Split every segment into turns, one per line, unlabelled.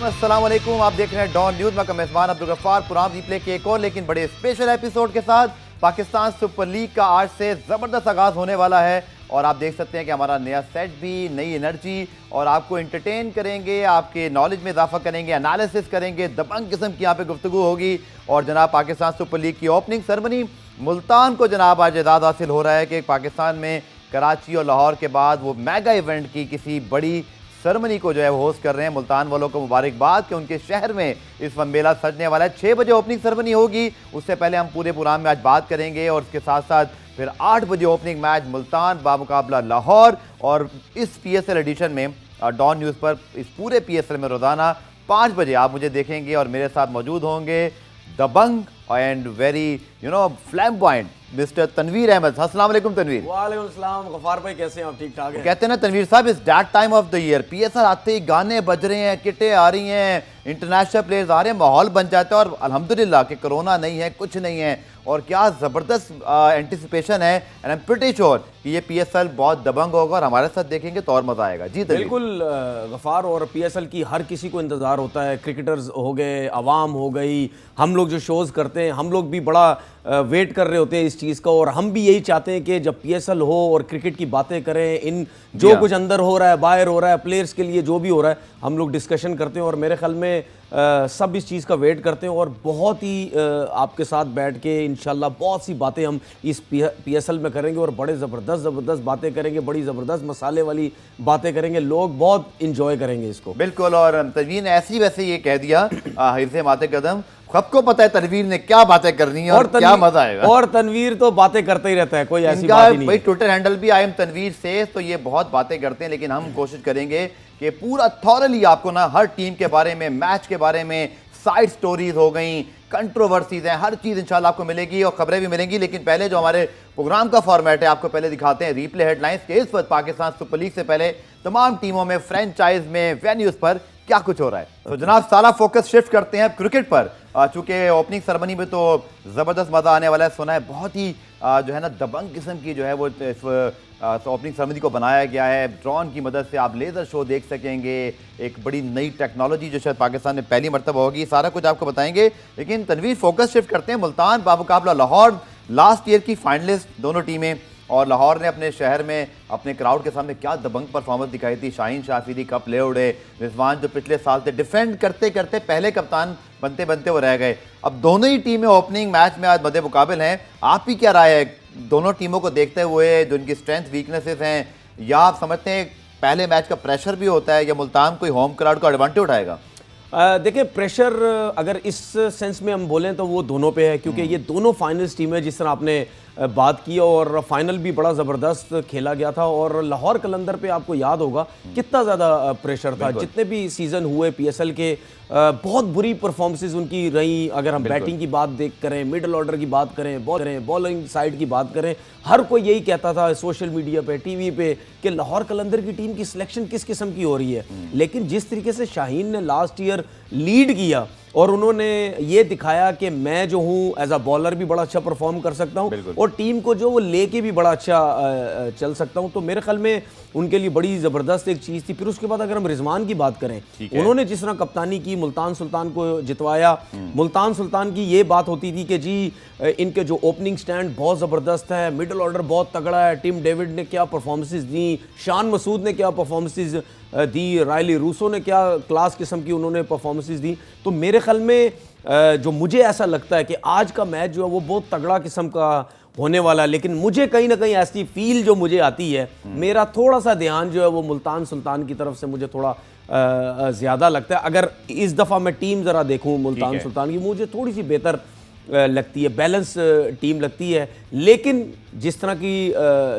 अस्सलाम वालेकुम। आप देख रहे हैं डॉन न्यूज़। मैं मेज़बान अब्दुल गफ्फार पुराम रिप्ले के एक और लेकिन बड़े स्पेशल एपिसोड के साथ पाकिस्तान सुपर लीग का आज से ज़बरदस्त आगाज़ होने वाला है और आप देख सकते हैं कि हमारा नया सेट भी, नई एनर्जी और आपको एंटरटेन करेंगे, आपके नॉलेज में इजाफा करेंगे, एनालिसिस करेंगे, दबंग किस्म की यहाँ पे गुफ्तगू होगी। और जनाब पाकिस्तान सुपर लीग की ओपनिंग सेरेमनी मुल्तान को जनाब आज एजाज़ हासिल हो रहा है कि पाकिस्तान में कराची और लाहौर के बाद वो मेगा इवेंट की किसी बड़ी सेरेमनी को जो है वो होस्ट कर रहे हैं। मुल्तान वालों को मुबारकबाद कि उनके शहर में इस वक्त मेला सजने वाला है। 6 बजे ओपनिंग सेरेमनी होगी, उससे पहले हम पूरे प्रोग्राम में आज बात करेंगे और उसके साथ साथ फिर 8 बजे ओपनिंग मैच मुल्तान बामुकाबला लाहौर। और इस PSL एडिशन में डॉन न्यूज़ पर इस पूरे PSL में रोज़ाना 5 बजे आप मुझे देखेंगे और मेरे साथ मौजूद होंगे दबंग and very flamboyant mister Tanveer Ahmed. अस्सलाम वालेकुम तनवीर।
वालेकुम अस्सलाम। गफ्फार भाई कैसे हैं आप? ठीक ठाक हैं?
कहते हैं ना तनवीर साहब, इस that time of the year PSL आते ही गाने बज रहे हैं, किटें आ रही हैं, इंटरनेशनल प्लेयर्स आ रहे हैं, माहौल बन जाता है और अल्हम्दुलिल्लाह कि कोरोना नहीं है, कुछ नहीं है और क्या ज़बरदस्त एंटिसिपेशन है। And I am pretty sure कि ये PSL बहुत दबंग होगा और हमारे साथ देखेंगे तो और मज़ा आएगा। जी
बिल्कुल गफ्फार, और PSL की हर किसी को इंतज़ार होता है। क्रिकेटर्स हो गए, आवाम हो गई, हम लोग जो शोज़ करते हैं हम लोग भी बड़ा वेट कर रहे होते हैं इस चीज़ का। और हम भी यही चाहते हैं कि जब PSL हो और क्रिकेट की बातें करें, इन जो कुछ अंदर हो रहा है, बाहर हो रहा है, प्लेयर्स के लिए जो भी हो रहा है, हम लोग डिस्कशन करते हैं और मेरे ख्याल में सब इस चीज़ का वेट करते हैं। और बहुत ही आपके साथ बैठ के इंशाल्लाह बहुत सी बातें हम इस PSL में करेंगे और बड़े ज़बरदस्त बातें करेंगे, बड़ी ज़बरदस्त मसाले वाली बातें करेंगे, लोग बहुत इंजॉय करेंगे इसको।
बिल्कुल। और तनवीर ने ऐसी वैसे ये कह दिया हिरसे माते कदम, सबको पता है तनवीर ने क्या बातें करनी है और क्या मजा आएगा।
और तनवीर तो बातें करते ही रहता है, कोई ऐसी बात ही नहीं है।
ट्विटर हैंडल भी आई एम तनवीर से, तो ये बहुत बातें करते हैं लेकिन हम कोशिश करेंगे कि पूरा थॉरली आपको ना हर टीम के बारे में, मैच के बारे में, साइड स्टोरीज हो गई, कंट्रोवर्सीज हैं, हर चीज़ इंशाल्लाह आपको मिलेगी और खबरें भी मिलेंगी। लेकिन पहले जो हमारे प्रोग्राम का फॉर्मेट है आपको पहले दिखाते हैं रिप्ले हेडलाइंस के इस वक्त पाकिस्तान सुपर लीग से पहले तमाम टीमों में, फ्रेंचाइज में, वेन्यूज़ पर क्या कुछ हो रहा है। तो जनाब सारा फोकस शिफ्ट करते हैं क्रिकेट पर, चूँकि ओपनिंग सेरेमनी में तो ज़बरदस्त मज़ा आने वाला है। सुना है बहुत ही जो है ना दबंग किस्म की जो है वो इस ओपनिंग सेरेमनी को बनाया गया है। ड्रोन की मदद से आप लेज़र शो देख सकेंगे, एक बड़ी नई टेक्नोलॉजी जो शायद पाकिस्तान में पहली मरतबा होगी, सारा कुछ आपको बताएंगे। लेकिन तनवीर फोकस शिफ्ट करते हैं मुल्तान बामुकाबला लाहौर, लास्ट ईयर की फाइनलिस्ट दोनों टीमें, और लाहौर ने अपने शहर में अपने क्राउड के सामने क्या दबंग परफॉर्मेंस दिखाई थी। शाहीन शाफिदी कप ले उड़े, रिजवान जो पिछले साल से डिफेंड करते करते पहले कप्तान बनते बनते वो रह गए। अब दोनों ही टीमें ओपनिंग मैच में आज मद्दे मुकाबिल हैं। आपकी क्या राय है दोनों टीमों को देखते हुए, जो उनकी स्ट्रेंथ वीकनेसेस हैं, या आप समझते हैं पहले मैच का प्रेशर भी होता है या मुल्तान कोई होम क्राउड का एडवांटेज उठाएगा?
देखिए प्रेशर अगर इस सेंस में हम बोलें तो वो दोनों पे है, क्योंकि ये दोनों फाइनल्स टीम है जिस तरह आपने बात की, और फाइनल भी बड़ा ज़बरदस्त खेला गया था। और लाहौर कलंदर पे आपको याद होगा कितना ज़्यादा प्रेशर था। जितने भी सीज़न हुए PSL के बहुत बुरी परफॉर्मेंसेस उनकी रही। अगर हम बैटिंग की बात करें, मिडल ऑर्डर की बात करें, बॉलिंग साइड की बात करें, हर कोई यही कहता था सोशल मीडिया पे, TV पे कि लाहौर कलंदर की टीम की सिलेक्शन किस किस्म की हो रही है। लेकिन जिस तरीके से शाहीन ने लास्ट ईयर लीड किया और उन्होंने ये दिखाया कि मैं जो हूँ एज अ बॉलर भी बड़ा अच्छा परफॉर्म कर सकता हूँ और टीम को जो वो लेके भी बड़ा अच्छा चल सकता हूँ, तो मेरे ख्याल में उनके लिए बड़ी ज़बरदस्त एक चीज़ थी। फिर उसके बाद अगर हम रिजवान की बात करें, उन्होंने जिस तरह कप्तानी की, मुल्तान सुल्तान को जितवाया। मुल्तान सुल्तान की ये बात होती थी कि जी इनके जो ओपनिंग स्टैंड बहुत ज़बरदस्त है, मिडल ऑर्डर बहुत तगड़ा है, टिम डेविड ने क्या परफॉर्मेंसेस दी, शान मसूद ने क्या परफॉर्मेंसेस दी, रायली रूसो ने क्या क्लास किस्म की उन्होंने परफॉर्मेंसेस दी। तो मेरे ख्याल में जो मुझे ऐसा लगता है कि आज का मैच जो है वो बहुत तगड़ा किस्म का होने वाला है। लेकिन मुझे कहीं ना कहीं ऐसी फील जो मुझे आती है, मेरा थोड़ा सा ध्यान जो है वो मुल्तान सुल्तान की तरफ से मुझे थोड़ा ज़्यादा लगता है। अगर इस दफ़ा मैं टीम ज़रा देखूँ मुल्तान सुल्तान की, मुझे थोड़ी सी बेहतर लगती है, बैलेंस टीम लगती है। लेकिन जिस तरह की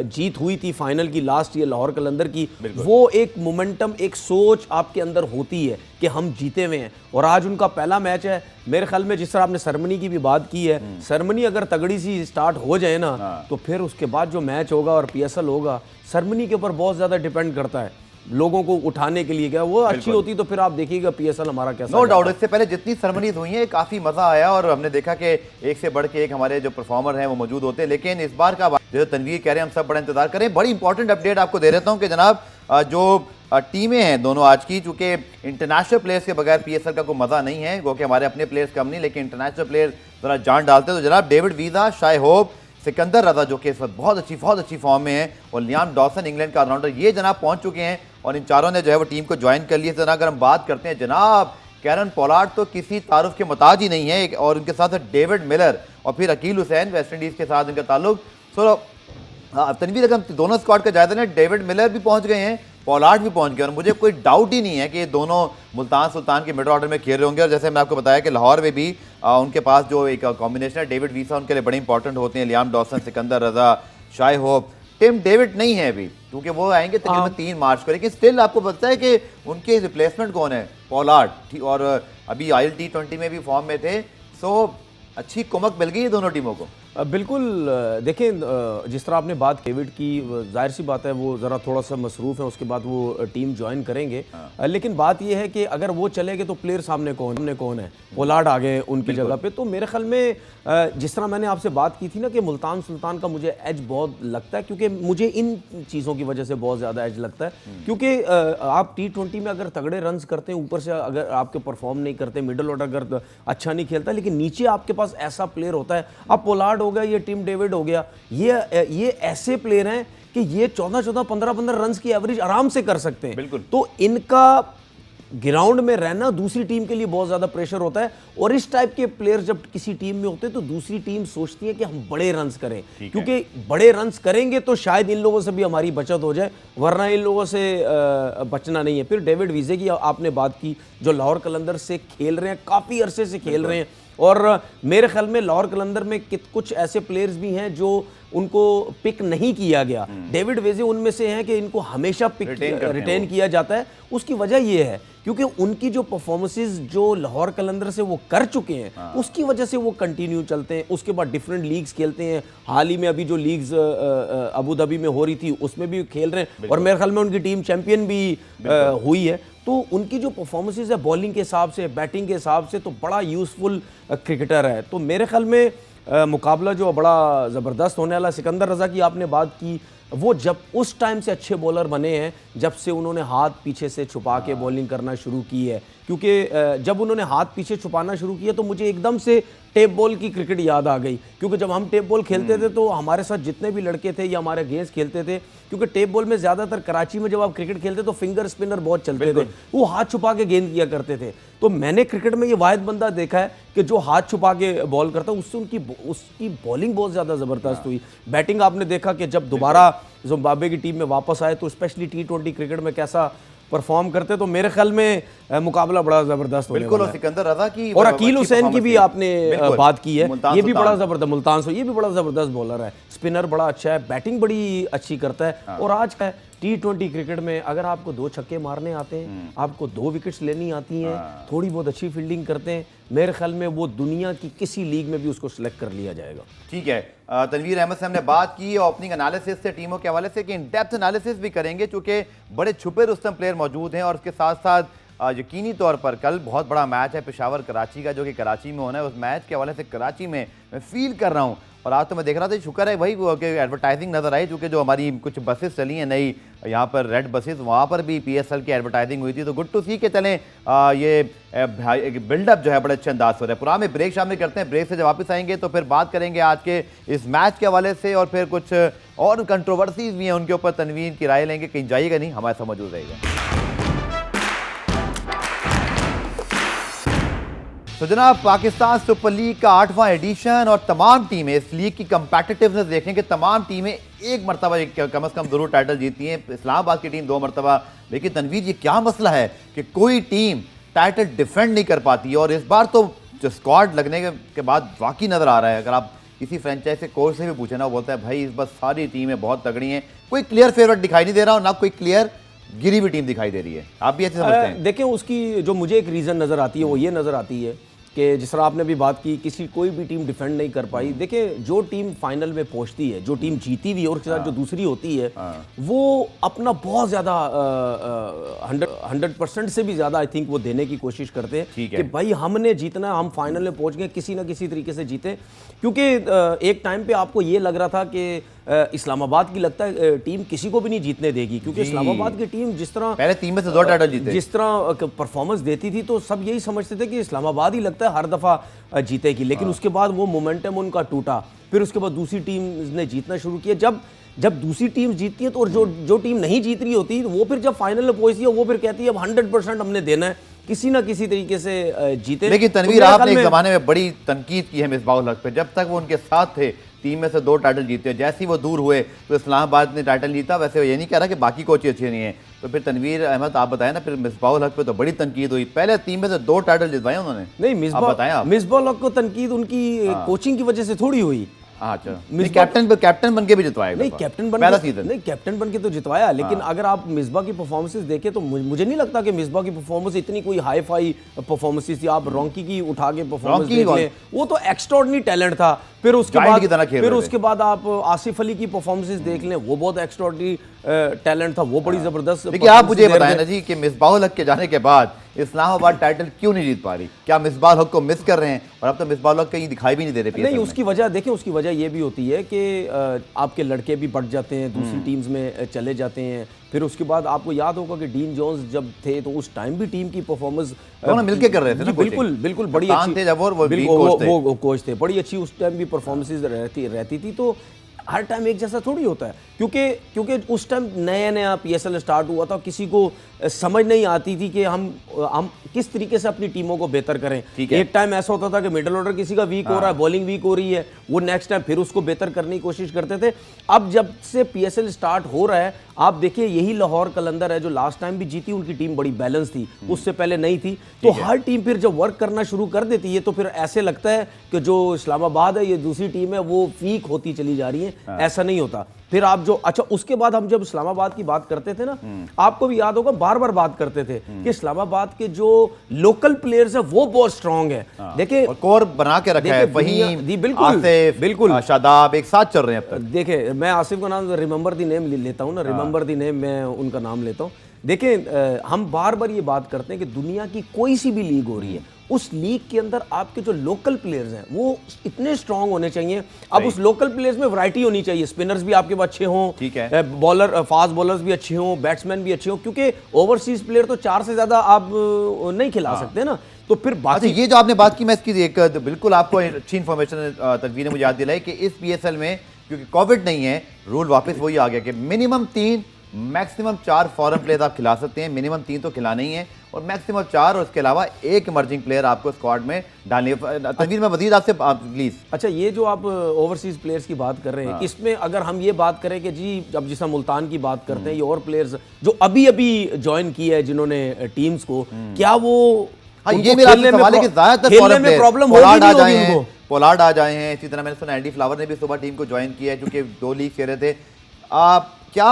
जीत हुई थी फाइनल की लास्ट ईयर लाहौर कलंदर की, वो एक मोमेंटम, एक सोच आपके अंदर होती है कि हम जीते हुए हैं। और आज उनका पहला मैच है। मेरे ख्याल में जिस तरह आपने सेरेमनी की भी बात की है, सेरेमनी अगर तगड़ी सी स्टार्ट हो जाए ना, तो फिर उसके बाद जो मैच होगा और PSL होगा, सेरेमनी के ऊपर बहुत ज़्यादा डिपेंड करता है। लोगों को उठाने के लिए क्या वो अच्छी होती तो फिर आप देखिएगा PSL हमारा कैसा।
नो डाउट, इससे पहले जितनी सेरेमनीज हुई हैं काफ़ी मज़ा आया और हमने देखा कि एक से बढ़ के एक हमारे जो परफॉर्मर हैं वो मौजूद होते हैं। लेकिन इस बार का जो तनवीर कह रहे हैं हम सब बड़ा इंतजार करें। बड़ी इंपॉर्टेंट अपडेट आपको दे देता हूँ कि जनाब जो टीमें हैं दोनों आज की, चूंकि इंटरनेशनल प्लेयर्स के बगैर पीएसएल का कोई मजा नहीं है, वो कि हमारे अपने प्लेयर्स कम नहीं, लेकिन इंटरनेशनल प्लेयर जरा जान डालते हैं। तो जनाब David Wiese, Shai Hope, Sikandar Raza जो कि इस वक्त बहुत अच्छी फॉर्म में है, और लियाम डॉसन इंग्लैंड का ऑलराउंडर, ये जनाब पहुंच चुके हैं और इन चारों ने जो है वो टीम को ज्वाइन कर लिया। जनाब अगर हम बात करते हैं जनाब, कैरन पोलार्ड तो किसी तारुफ के मुताज ही नहीं है, और उनके साथ डेविड मिलर और फिर अकील हुसैन, वेस्ट इंडीज के साथ इनका ताल्लुक। सो तनवीर, अगर हम दोनों स्क्वाड का जायजा लें, डेविड मिलर भी पहुंच गए हैं, पोलार्ड भी पहुंच गए, और मुझे कोई डाउट ही नहीं है कि ये दोनों मुल्तान सुल्तान के मिड ऑर्डर में खेल रहे होंगे। और जैसे मैं आपको बताया कि लाहौर में भी उनके पास जो एक कॉम्बिनेशन है, डेविड वीसा उनके लिए बड़े इंपॉर्टेंट होते हैं, लियाम डॉसन, सिकंदर रजा, शाय होप। टिम डेविड नहीं है अभी, क्योंकि वो आएंगे तकरीबन 3 मार्च को, लेकिन स्टिल आपको पता है कि उनके रिप्लेसमेंट कौन है, पोलार्ड, और अभी आयल T20 में भी फॉर्म में थे। सो अच्छी कुमक मिल गई है दोनों टीमों को।
बिल्कुल। देखें, जिस तरह आपने बात डेविड की, जाहिर सी बात है वो ज़रा थोड़ा सा मसरूफ़ है, उसके बाद वो टीम ज्वाइन करेंगे। लेकिन बात ये है कि अगर वो चले गए तो प्लेयर सामने कौन है, पोलार्ड आ गए उनकी जगह पे। तो मेरे ख्याल में जिस तरह मैंने आपसे बात की थी ना कि मुल्तान सुल्तान का मुझे एज बहुत लगता है, क्योंकि मुझे इन चीज़ों की वजह से बहुत ज़्यादा एज लगता है, क्योंकि आप T20 में अगर तगड़े रन करते हैं, ऊपर से अगर आपके परफॉर्म नहीं करते, मिडल ऑर्डर अगर अच्छा नहीं खेलता, लेकिन नीचे आपके पास ऐसा प्लेयर होता है, अब पोलार्ड हो गया, ये टिम डेविड हो गया, ये ऐसे प्लेयर हैं कि ये 14-14, 15-15 रन की एवरेज आराम से कर सकते हैं।
बिल्कुल।
तो इनका ग्राउंड में रहना दूसरी टीम के लिए बहुत ज्यादा प्रेशर होता है, और इस टाइप के प्लेयर जब किसी टीम में होते हैं तो दूसरी टीम सोचती है कि हम बड़े रन्स करें, क्योंकि बड़े रन्स करेंगे तो शायद इन लोगों से भी हमारी बचत हो जाए, वरना इन लोगों से बचना नहीं है। फिर डेविड वीजे की आपने बात की, जो लाहौर कलंदर से खेल रहे हैं, काफी अरसे से खेल रहे हैं, और मेरे ख्याल में लाहौर कलंदर में कुछ ऐसे प्लेयर्स भी हैं जो उनको पिक नहीं किया गया। डेविड वेजे उनमें से हैं कि इनको हमेशा रिटेन किया जाता है। उसकी वजह यह है क्योंकि उनकी जो परफॉर्मेंसेस जो लाहौर कलंदर से वो कर चुके हैं, उसकी वजह से वो कंटिन्यू चलते हैं। उसके बाद डिफरेंट लीग्स खेलते हैं, हाल ही में अभी जो लीग्स अबू धाबी में हो रही थी उसमें भी खेल रहे हैं, और मेरे ख्याल में उनकी टीम चैंपियन भी हुई है। तो उनकी जो परफॉर्मेंसेस है बॉलिंग के हिसाब से, बैटिंग के हिसाब से, तो बड़ा यूजफुल क्रिकेटर है। तो मेरे ख्याल में मुकाबला जो बड़ा ज़बरदस्त होने वाला। सिकंदर रजा की आपने बात की, वो जब उस टाइम से अच्छे बॉलर बने हैं जब से उन्होंने हाथ पीछे से छुपा के बॉलिंग करना शुरू की है, क्योंकि जब उन्होंने हाथ पीछे छुपाना शुरू किया तो मुझे एकदम से टेप बॉल की क्रिकेट याद आ गई, क्योंकि जब हम टेप बॉल खेलते थे तो हमारे साथ जितने भी लड़के थे या हमारे अगेंस्ट खेलते थे, क्योंकि टेप बॉल में ज़्यादातर कराची में जब आप क्रिकेट खेलते तो फिंगर स्पिनर बहुत चलते थे, वो हाथ छुपा के गेंद किया करते थे। तो मैंने क्रिकेट में ये वाहिद बंदा देखा है कि जो हाथ छुपा के बॉल करता, उससे उसकी बॉलिंग बहुत ज़्यादा ज़बरदस्त हुई। बैटिंग आपने देखा कि जब दोबारा जिम्बाब्वे की टीम में वापस आए तो स्पेशली T20 क्रिकेट में कैसा परफॉर्म करते। तो मेरे ख्याल में मुकाबला बड़ा जबरदस्त होने वाला है।
सिकंदर रजा की
और अकील हुसैन की भी आपने बात की है, ये भी बड़ा जबरदस्त, मुल्तान से ये भी बड़ा जबरदस्त बॉलर है, स्पिनर बड़ा अच्छा है, बैटिंग बड़ी अच्छी करता है। और आज का T20 क्रिकेट में अगर आपको 2 छक्के मारने आते हैं, आपको 2 विकेट्स लेनी आती हैं, थोड़ी बहुत अच्छी फील्डिंग करते हैं, मेरे ख्याल में वो दुनिया की किसी लीग में भी उसको सिलेक्ट कर लिया जाएगा।
ठीक है, तनवीर अहमद से हमने बात की ओपनिंग एनालिसिस से, टीमों के हवाले से, कि इन डेप्थ एनालिसिस भी करेंगे क्योंकि बड़े छुपे रुस्तम प्लेयर मौजूद हैं। और उसके साथ साथ यकीनी तौर पर कल बहुत बड़ा मैच है पेशावर कराची का, जो कि कराची में होना है। उस मैच के हवाले से कराची में मैं फील कर रहा हूँ, और आज तो मैं देख रहा था, शुक्र है भाई वो कि एडवर्टाइजिंग नज़र आई, क्योंकि जो हमारी कुछ बसेस चली हैं नई यहाँ पर रेड बसेस, वहाँ पर भी PSL की एडवर्टाइजिंग हुई थी। तो गुड टू सी के चलें ये बिल्डअप जो है बड़े अच्छे अंदाज हो रहा है। पूरा में ब्रेक शामिल करते हैं, ब्रेक से जब वापस आएंगे तो फिर बात करेंगे आज के इस मैच के हवाले से, और फिर कुछ और कंट्रोवर्सीज भी हैं उनके ऊपर तनवीर की राय लेंगे। कहीं जाइएगा नहीं, हमारे साथ मौजूद रहेगा। तो जनाब, पाकिस्तान सुपर लीग का 8वां एडिशन, और तमाम टीमें इस लीग की कंपेटिटिवनेस देखें कि तमाम टीमें एक मरतबा कम से कम जरूर टाइटल जीती हैं। इस्लामाबाद की टीम 2 मरतबा, लेकिन तनवीर ये क्या मसला है कि कोई टीम टाइटल डिफेंड नहीं कर पाती है। और इस बार तो जो स्क्वाड लगने के बाद वाकई नज़र आ रहा है, अगर आप किसी फ्रेंचाइज से कोच से भी पूछे ना, वो बोलता है भाई इस बार सारी टीमें बहुत तगड़ी हैं, कोई क्लियर फेवरेट दिखाई नहीं दे रहा और ना कोई क्लियर गिरी हुई टीम दिखाई दे रही है। आप भी ऐसे समझते हैं?
देखें, उसकी जो मुझे एक रीज़न नज़र आती है वो ये नज़र आती है कि जिस तरह आपने भी बात की, कोई भी टीम डिफेंड नहीं कर पाई। देखिए, जो टीम फाइनल में पहुंचती है, जो टीम जीती हुई और उसके साथ जो दूसरी होती है, वो अपना बहुत ज़्यादा 100% से भी ज़्यादा आई थिंक वो देने की कोशिश करते हैं कि भाई हमने जीतना, हम फाइनल में पहुंच गए, किसी ना किसी तरीके से जीते। क्योंकि एक टाइम पे आपको ये लग रहा था कि इस्लामाबाद की लगता है टीम किसी को भी नहीं जीतने देगी, क्योंकि इस्लामाबाद की टीम जिस तरह
पहले 3 में से 2 टाइटल जीते,
जिस तरह परफॉर्मेंस देती थी तो सब यही समझते थे कि इस्लामाबाद ही लगता है हर दफा जीतेगी, लेकिन उसके बाद वो मोमेंटम उनका टूटा। फिर उसके बाद दूसरी टीम ने जीतना शुरू किया। जब दूसरी टीम जीतती है तो और जो टीम नहीं जीत रही होती वो फिर जब फाइनल में पहुंचती है वो फिर कहती है अब 100% हमने देना है, किसी ना किसी तरीके से जीते।
लेकिन तनवीर आपने एक जमाने में बड़ी तनकीद की है मिसबाह-उल हक पे, जब तक वो उनके साथ थे 3 में से 2 टाइटल जीते, जैसे ही वो दूर हुए तो इस्लामाबाद ने टाइटल जीता। वैसे ये नहीं कह रहा कि बाकी कोच अच्छे नहीं है। तो फिर तनवीर अहमद आप बताएं ना, फिर मिसबाह-उल हक पे तो बड़ी तनकीद हुई, पहले 3 में से 2 टाइटल जितवाए उन्होंने।
नहीं,
मिसबाह-उल
हक को तनकीद उनकी कोचिंग की वजह से थोड़ी हुई।
अच्छा, कैप्टन बन के भी जितवाया।
नहीं, कैप्टन बन के तो जितवाया, लेकिन अगर आप मिसबा की परफॉर्मेंसेस देखें तो मुझे नहीं लगता कि मिसबा की परफॉर्मेंस इतनी कोई हाई फाई परफॉर्मेंसेस थी। आप रॉन्की की उठा के परफॉर्मेंस देख लें, वो तो एक्स्ट्राऑर्डिनरी टैलेंट था। फिर उसके बाद आप आसिफ अली की परफॉर्मेंसेस देख लें, वो बहुत एक्स्ट्राऑर्डिनरी टैलेंट था, वो बड़ी जबरदस्त।
देखिए आप मुझे बताएं ना जी कि मिसबाह-उल हक के जाने के बाद इस्लामाबाद टाइटल क्यों नहीं जीत पा रही? क्या मिसबाह-उल हक को मिस कर रहे हैं? और अब तो मिसबाह-उल हक कहीं दिखाई भी नहीं दे रहे।
नहीं, उसकी वजह देखें, उसकी वजह ये भी होती है कि आपके लड़के भी बढ़ जाते हैं, दूसरी टीम्स में चले जाते हैं। फिर उसके बाद आपको याद होगा कि डीन जोन्स जब थे तो उस टाइम भी टीम की परफॉर्मेंस
मिलके कर रहे थे ना,
बिल्कुल बड़ी अच्छी
थे जब वो
कोच थे, बड़ी अच्छी उस टाइम भी परफॉर्मेंसेस रहती थी। तो हर टाइम एक जैसा थोड़ी होता है, क्योंकि उस टाइम नया PSL स्टार्ट हुआ था, किसी को समझ नहीं आती थी कि हम किस तरीके से अपनी टीमों को बेहतर करें। एक टाइम ऐसा होता था कि मिडिल ऑर्डर किसी का वीक हो रहा है, बॉलिंग वीक हो रही है, वो नेक्स्ट टाइम फिर उसको बेहतर करने की कोशिश करते थे। अब जब से PSL स्टार्ट हो रहा है, आप देखिए यही लाहौर कलंदर है जो लास्ट टाइम भी जीती, उनकी टीम बड़ी बैलेंस थी, उससे पहले नहीं थी। तो हर टीम फिर जब वर्क करना शुरू कर देती है तो फिर ऐसे लगता है कि जो इस्लामाबाद है, ये दूसरी टीम है, वो वीक होती चली जा रही है। ऐसा नहीं होता। फिर आप जो उसके बाद हम जब इस्लामाबाद की बात करते थे ना, आपको भी याद होगा बार बार बात करते थे कि इस्लामाबाद के जो लोकल प्लेयर्स है वो बहुत स्ट्रांग है। देखिए
कोर बना के रखा है, वहीम, आसिफ, बिल्कुल शादाब एक साथ चल रहे हैं अब तक।
देखिए मैं आसिफ का नाम रिमेंबर द नेम लेता हूँ ना, रिमेंबर द नेम मैं उनका नाम लेता हूँ। देखिए हम बार बार ये बात करते हैं कि दुनिया की कोई सी भी लीग हो रही है, उस लीग के अंदर आपके जो लोकल प्लेयर्स हैं वो इतने स्ट्रांग होने चाहिए। अब उस लोकल प्लेयर्स में वैरायटी होनी चाहिए, स्पिनर्स भी आपके पास अच्छे हों,
ठीक है,
बॉलर फास्ट बॉलर्स भी अच्छे हों, बैट्समैन भी अच्छे हों, क्योंकि ओवरसीज प्लेयर तो 4 से ज्यादा आप नहीं खिला सकते ना। तो फिर बाकी
ये जो आपने बात की, मैं इसकी एक बिल्कुल आपको अच्छी इन्फॉर्मेशन तनवीर ने मुझे याद दिलाई कि इस PSL में क्योंकि कोविड नहीं है, रूल वापस वही आ गया कि मिनिमम 3 मैक्सिमम 4 फॉरेन प्लेयर आप खिला सकते हैं। मिनिमम 3 तो खिलाना ही है और मैक्सिमम 4, और उसके अलावा एक इमर्जिंग प्लेयर आपको स्क्वाड में डालनी है। तनवीर में मजीद आपसे प्लीज।
अच्छा, ये जो आप ओवरसीज प्लेयर्स की बात कर रहे हैं, इसमें अगर हम ये बात करें कि जी अब जिस मुल्तान की बात करते हैं, ये और प्लेयर्स जो अभी अभी ज्वाइन किया है जिन्होंने टीम्स को, क्या वो
ये मेरा सवाल है कि ज्यादातर
फॉरेन प्लेयर प्रॉब्लम
पोलार्ड आ जाए हैं, इसी तरह मैंने सुना एंडी फ्लावर ने भी सुबह टीम को ज्वाइन किया है क्योंकि 2 लीग खेल रहे थे। क्या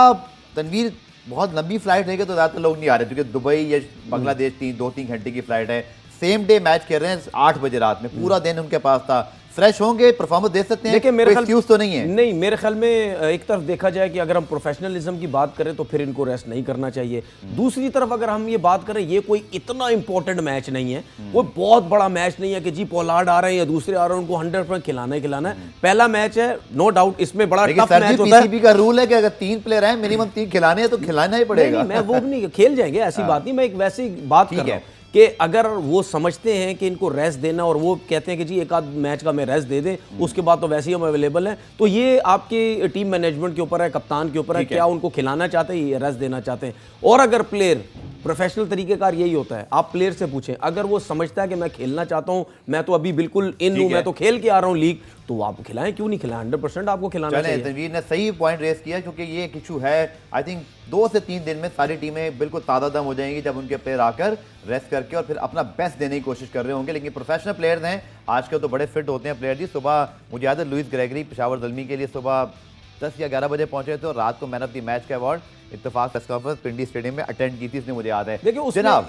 तनवीर बहुत लंबी फ्लाइट रहेगी तो ज़्यादातर लोग नहीं आ रहे क्योंकि दुबई या बांग्लादेश 2-3 घंटे की फ्लाइट है, सेम डे मैच खेल रहे हैं 8 बजे रात में, पूरा दिन उनके पास था, फ्रेश होंगे, परफॉर्मेंस दे सकते हैं।
देखिए मेरे ख्याल
तो नहीं है।
नहीं, मेरे ख्याल में एक तरफ देखा जाए कि अगर हम प्रोफेशनलिज्म की बात करें तो फिर इनको रेस्ट नहीं करना चाहिए। दूसरी तरफ अगर हम ये बात करें, ये कोई इतना इंपॉर्टेंट मैच नहीं है, कोई बहुत बड़ा मैच नहीं है कि जी पोलार्ड आ रहे हैं या दूसरे आ रहे हैं, उनको 100% खिलाना ही खिलाना है। पहला मैच है, नो डाउट, इसमें बड़ा टफ मैच होता है।
का रूल है कि अगर 3 प्लेयर हैं, मिनिमम 3 खिलाने हैं तो खिलाना ही पड़ेगा।
मैं वो नहीं, खेल जाएंगे ऐसी बात नहीं, मैं एक वैसी बात कर रहा हूं कि अगर वो समझते हैं कि इनको रेस्ट देना और वो कहते हैं कि जी एक आध मैच का मैं रेस्ट दे दें, उसके बाद तो वैसे ही हम अवेलेबल हैं, तो ये आपकी टीम मैनेजमेंट के ऊपर है, कप्तान के ऊपर है, क्या उनको खिलाना चाहते हैं या रेस्ट देना चाहते हैं। और अगर प्लेयर प्रोफेशनल तरीकेकार यही होता है, आप प्लेयर से पूछें, अगर वो समझता है कि मैं खेलना चाहता हूं, मैं तो अभी बिल्कुल इन हूं, मैं तो खेल के आ रहा हूं लीग, तो आप खिलाएं, क्यों नहीं खिलाएं? 100% आपको खिलाना चाहिए।
तनवीर ने सही पॉइंट रेस किया क्योंकि ये एक इशू है। आई थिंक 2 से 3 दिन में सारी टीमें बिल्कुल ताज़ा दम हो जाएंगी जब उनके प्लेयर आकर रेस्ट करके और फिर अपना बेस्ट देने की कोशिश कर रहे होंगे। लेकिन प्रोफेशनल प्लेयर्स हैं आजकल तो बड़े फिट होते हैं प्लेयर जी। सुबह मुझे याद है लुइस ग्रेगरी पेशावर ज़ल्मी के लिए सुबह 10 या 11 बजे पहुंचे थे और रात को मैन ऑफ द मैच का अवार्ड इत्तेफाक प्रेस कॉन्फ्रेंस पिंडी स्टेडियम में अटेंड की थी, इसने मुझे याद है।
देखिए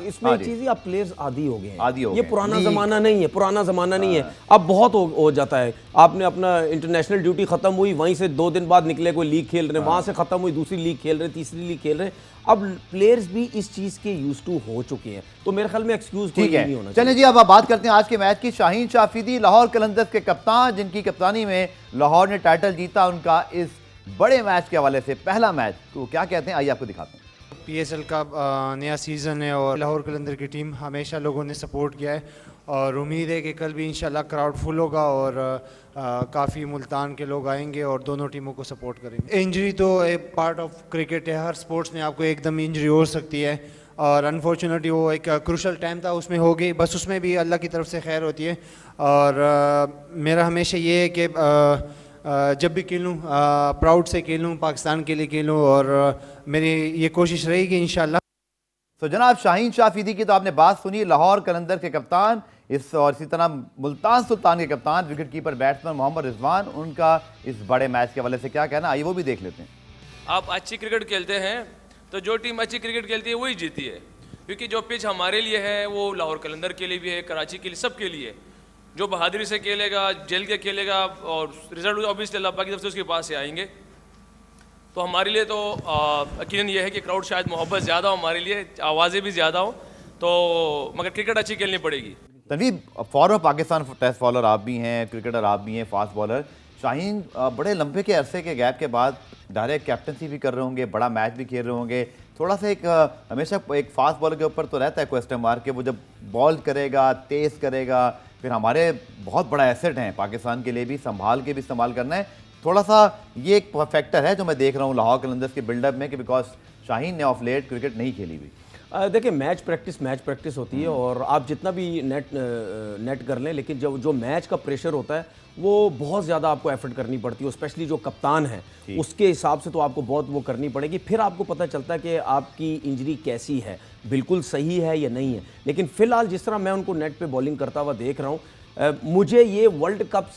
इसमें एक चीज, आप प्लेयर्स आदी हो गए हैं, ये पुराना जमाना नहीं है, पुराना जमाना नहीं है, अब बहुत हो जाता है। आपने अपना इंटरनेशनल ड्यूटी खत्म हुई, वहीं से 2 दिन बाद निकले, कोई लीग खेल रहे हैं, वहां से खत्म हुई, दूसरी लीग खेल रहे हैं, तीसरी लीग खेल रहे हैं। अब प्लेयर्स भी इस चीज के यूज्ड टू हो चुके हैं, तो मेरे ख्याल में एक्सक्यूज कोई नहीं होना चाहिए।
चलिए जी, अब आप बात करते हैं आज के मैच की। शाहीन शाफिदी लाहौर कलंदर्स के कप्तान, जिनकी कप्तानी में लाहौर ने टाइटल जीता, उनका इस बड़े मैच के हवाले से पहला मैच को क्या कहते हैं, आइए आपको दिखाते हैं।
पीएसएल का नया सीज़न है और लाहौर कलंदर की टीम हमेशा लोगों ने सपोर्ट किया है और उम्मीद है कि कल भी इंशाल्लाह क्राउड फुल होगा और काफ़ी मुल्तान के लोग आएंगे और दोनों टीमों को सपोर्ट करेंगे। इंजरी तो एक पार्ट ऑफ क्रिकेट है, हर स्पोर्ट्स में आपको एकदम इंजरी हो सकती है और अनफॉर्चुनेटली वो एक क्रूशल टाइम था, उसमें हो गई, बस उसमें भी अल्लाह की तरफ से खैर होती है। और मेरा हमेशा ये है कि जब भी खेलूँ प्राउड से खेलूँ, पाकिस्तान के लिए खेलूँ और मेरी ये कोशिश रहेगी इंशाल्लाह।
तो जनाब शाहीन शाफिदी की तो आपने बात सुनी, लाहौर कलंदर के कप्तान और इसी तरह मुल्तान सुल्तान के कप्तान wicket keeper batsman Mohammad Rizwan, उनका इस बड़े मैच के हवाले से क्या कहना, आइए वो भी देख लेते हैं।
आप अच्छी क्रिकेट खेलते हैं तो जो टीम अच्छी क्रिकेट खेलती है वही जीती है, क्योंकि जो पिच हमारे लिए है वो लाहौर कलंदर के लिए भी है, कराची के लिए, सबके लिए। जो बहादुरी से खेलेगा, जेल के खेलेगा और रिजल्ट ऑब्वियसली अल्लाह पाक की तरफ से उसके पास से आएंगे। तो हमारे लिए तो यकीनन ये है कि क्राउड शायद मोहब्बत ज़्यादा हो, हमारे लिए आवाज़ें भी ज़्यादा हो, तो मगर क्रिकेट अच्छी खेलनी पड़ेगी।
Tanveer, forward Pakistan test bowler आप भी हैं, क्रिकेटर आप भी हैं, फास्ट बॉलर। शाहीन बड़े लंबे के अरसे के गैप के बाद डायरेक्ट कैप्टनसी भी कर रहे होंगे, बड़ा मैच भी खेल रहे होंगे, थोड़ा सा एक हमेशा एक फास्ट बॉलर के ऊपर तो रहता है क्वेश्चन मार्क कि वो जब बॉल करेगा, तेज़ करेगा, फिर हमारे बहुत बड़ा एसेट हैं पाकिस्तान के लिए भी, संभाल के भी इस्तेमाल करना है। थोड़ा सा ये एक फैक्टर है जो मैं देख रहा हूँ लाहौर कलंदर्स के बिल्डअप में कि बिकॉज शाहीन ने ऑफ लेट क्रिकेट नहीं खेली हुई।
देखिए मैच प्रैक्टिस होती है और आप जितना भी नेट कर लें, लेकिन जब जो मैच का प्रेशर होता है वो बहुत ज़्यादा आपको एफर्ट करनी पड़ती है, स्पेशली जो कप्तान है उसके हिसाब से तो आपको बहुत वो करनी पड़ेगी। फिर आपको पता चलता है कि आपकी इंजरी कैसी है, बिल्कुल सही है या नहीं है। लेकिन फिलहाल जिस तरह मैं उनको नेट पे बॉलिंग करता हुआ देख रहा हूँ, मुझे ये वर्ल्ड कप